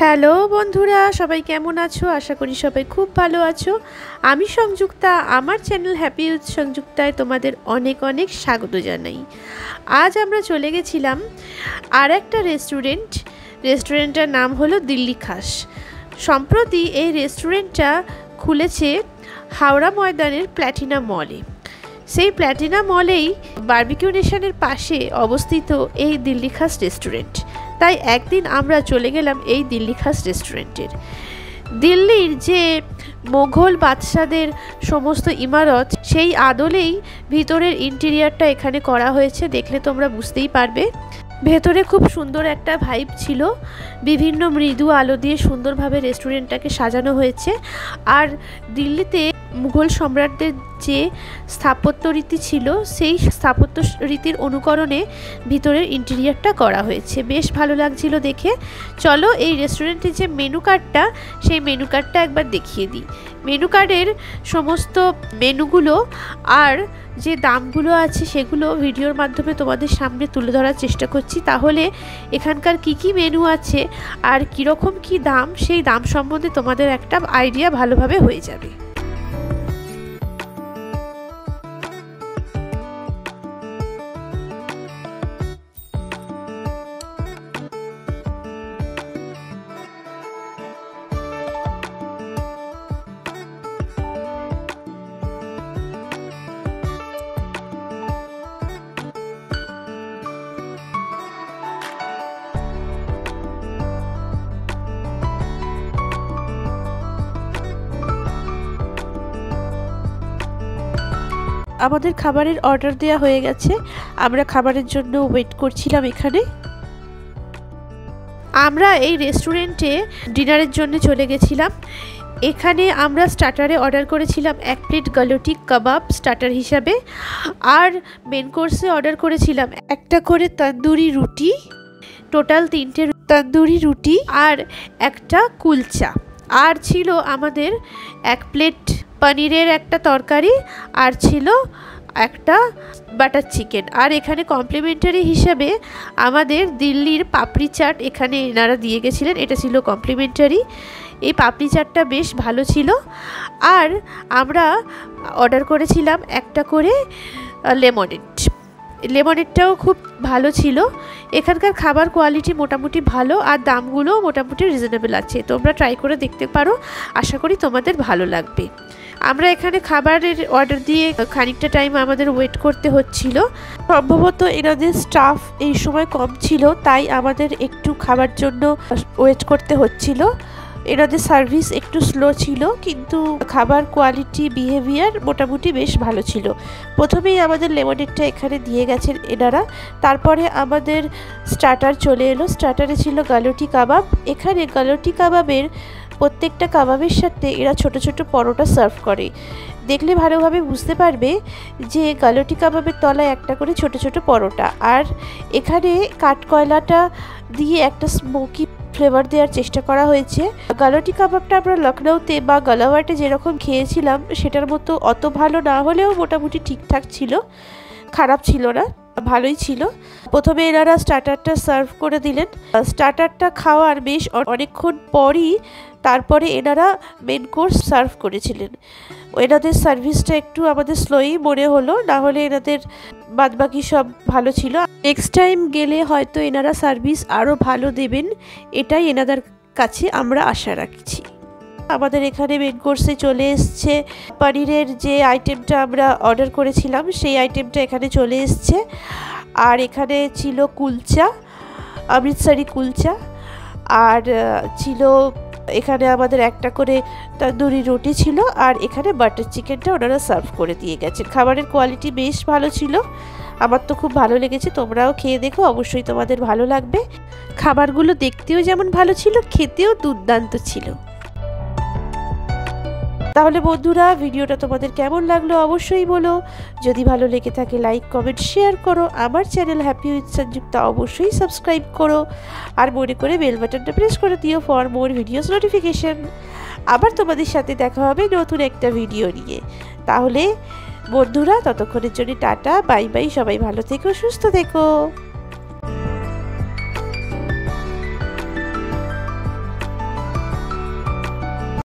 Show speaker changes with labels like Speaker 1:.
Speaker 1: Hello বন্ধুরা, সবাই কেমন আছো? আশা করি সবাই খুব ভালো আছো। আমি সংযুক্তা, আমার চ্যানেল হ্যাপি উইথ সংযুক্তায় তোমাদের অনেক অনেক স্বাগত জানাই। আজ আমরা চলে গেছিলাম আর একটা রেস্টুরেন্টটার নাম হলো দিল্লি খাস। সম্প্রতি এই রেস্টুরেন্টটা খুলেছে হাওড়া ময়দানের প্ল্যাটিনা মলে। সেই প্ল্যাটিনা মলেই বারবিকিউ নেশনের পাশে অবস্থিত এই দিল্লি খাস রেস্টুরেন্ট। তাই একদিন আমরা চলে গেলাম এই দিল্লি খাস রেস্টুরেন্টের। দিল্লির যে মোঘল বাদশাদের সমস্ত ইমারত, সেই আদলেই ভিতরের ইন্টেরিয়ারটা এখানে করা হয়েছে। দেখলে তোমরা বুঝতেই পারবে। ভেতরে খুব সুন্দর একটা ভাইব ছিল। বিভিন্ন মৃদু আলো দিয়ে সুন্দরভাবে রেস্টুরেন্টটাকে সাজানো হয়েছে। আর দিল্লিতে মুঘল সম্রাটদের যে স্থাপত্য রীতি ছিল, সেই স্থাপত্য রীতির অনুকরণে ভিতরের ইন্টেরিয়ারটা করা হয়েছে। বেশ ভালো লাগছিল দেখে। চলো এই রেস্টুরেন্টের যে মেনু কার্ডটা, সেই মেনু কার্ডটা একবার দেখিয়ে দিই। মেনু কার্ডের সমস্ত মেনুগুলো আর যে দামগুলো আছে সেগুলো ভিডিওর মাধ্যমে তোমাদের সামনে তুলে ধরার চেষ্টা করছি। তাহলে এখানকার কি কি মেনু আছে আর কীরকম কি দাম, সেই দাম সম্বন্ধে তোমাদের একটা আইডিয়া ভালোভাবে হয়ে যাবে। আমাদের খাবারের অর্ডার দেওয়া হয়ে গেছে। আমরা খাবারের জন্য ওয়েট করছিলাম এখানে। আমরা এই রেস্টুরেন্টে ডিনারের জন্য চলে গেছিলাম। এখানে আমরা স্টার্টারে অর্ডার করেছিলাম 1 প্লেট গালোটি কাবাব স্টার্টার হিসাবে। আর মেন কোর্সে অর্ডার করেছিলাম একটা করে তন্দুরি রুটি, টোটাল 3টে তন্দুরি রুটি আর একটা কুলচা। আর ছিল আমাদের 1 প্লেট পনিরের একটা তরকারি, আর ছিল একটা বাটার চিকেন। আর এখানে কমপ্লিমেন্টারি হিসাবে আমাদের দিল্লির পাপড়ি চাট এখানে এনারা দিয়ে গেছিলেন। এটা ছিল কমপ্লিমেন্টারি। এই পাপড়ি চাটটা বেশ ভালো ছিল। আর আমরা অর্ডার করেছিলাম একটা করে লেমনেডটাও খুব ভালো ছিল। এখানকার খাবার কোয়ালিটি মোটামুটি ভালো, আর দামগুলোও মোটামুটি রিজনেবল আছে। তোমরা ট্রাই করে দেখতে পারো, আশা করি তোমাদের ভালো লাগবে। আমরা এখানে খাবারের অর্ডার দিয়ে খানিকটা টাইম আমাদের ওয়েট করতে হচ্ছিল। সম্ভবত এনাদের স্টাফ এই সময় কম ছিল, তাই আমাদের একটু খাবার জন্য ওয়েট করতে হচ্ছিল। এনাদের সার্ভিস একটু স্লো ছিল, কিন্তু খাবার কোয়ালিটি বিহেভিয়ার মোটামুটি বেশ ভালো ছিল। প্রথমেই আমাদের লেমনেডটা এখানে দিয়ে গেছেন এনারা। তারপরে আমাদের স্টার্টার চলে এলো। স্টার্টারে ছিল গালোটি কাবাব। এখানে গালোটি কাবাবের প্রত্যেকটা কাবাবের সাথে এরা ছোট ছোট পরোটা সার্ভ করে। দেখলে ভালোভাবে বুঝতে পারবে যে গালোটি কাবাবের তলায় একটা করে ছোট ছোট পরোটা। আর এখানে কাঠকয়লাটা দিয়ে একটা স্মোকি ফ্লেভার দেওয়ার চেষ্টা করা হয়েছে। গালোটি কাবাবটা আমরা লখনৌতে বা গালাওয়াটে যেরকম খেয়েছিলাম সেটার মতো অত ভালো না হলেও মোটামুটি ঠিকঠাক ছিল, খারাপ ছিল না, ভালোই ছিল। প্রথমে এনারা স্টার্টারটা সার্ভ করে দিলেন। স্টার্টারটা খাওয়ার বেশ অনেকক্ষণ পরই তারপরে এনারা মেন কোর্স সার্ভ করেছিলেন। এনাদের সার্ভিসটা একটু আমাদের স্লোই মনে হলো, না হলে এনাদের বাদবাকি সব ভালো ছিল। নেক্সট টাইম গেলে হয়তো এনারা সার্ভিস আরও ভালো দেবেন, এটাই এনাদের কাছে আমরা আশা রাখছি। আমাদের এখানে মেন কোর্সে চলে এসছে পনিরের যে আইটেমটা আমরা অর্ডার করেছিলাম, সেই আইটেমটা এখানে চলে এসছে। আর এখানে ছিল কুলচা, অমৃতসরি কুলচা। আর ছিল এখানে আমাদের একটা করে তন্দুরি রুটি ছিল। আর এখানে বাটার চিকেনটা ওনারা সার্ভ করে দিয়ে গেছেন। খাবারের কোয়ালিটি বেশ ভালো ছিল, আমার তো খুব ভালো লেগেছে। তোমরাও খেয়ে দেখো, অবশ্যই তোমাদের ভালো লাগবে। খাবারগুলো দেখতেও যেমন ভালো ছিল, খেতেও দুর্দান্ত ছিল। তাহলে বন্ধুরা, ভিডিওটা তোমাদের কেমন লাগলো অবশ্যই বলো। যদি ভালো লেগে থাকে লাইক কমেন্ট শেয়ার করো। আমার চ্যানেল হ্যাপি উইথ সংযুক্তা অবশ্যই সাবস্ক্রাইব করো। আর মনে করে বেল বাটনটা প্রেস করে দিও ফর মোর ভিডিওস নোটিফিকেশন। আবার তোমাদের সাথে দেখা হবে নতুন একটা ভিডিও নিয়ে। তাহলে বন্ধুরা, ততক্ষণের জন্য টাটা, বাই বাই। সবাই ভালো থেকো, সুস্থ থেকো।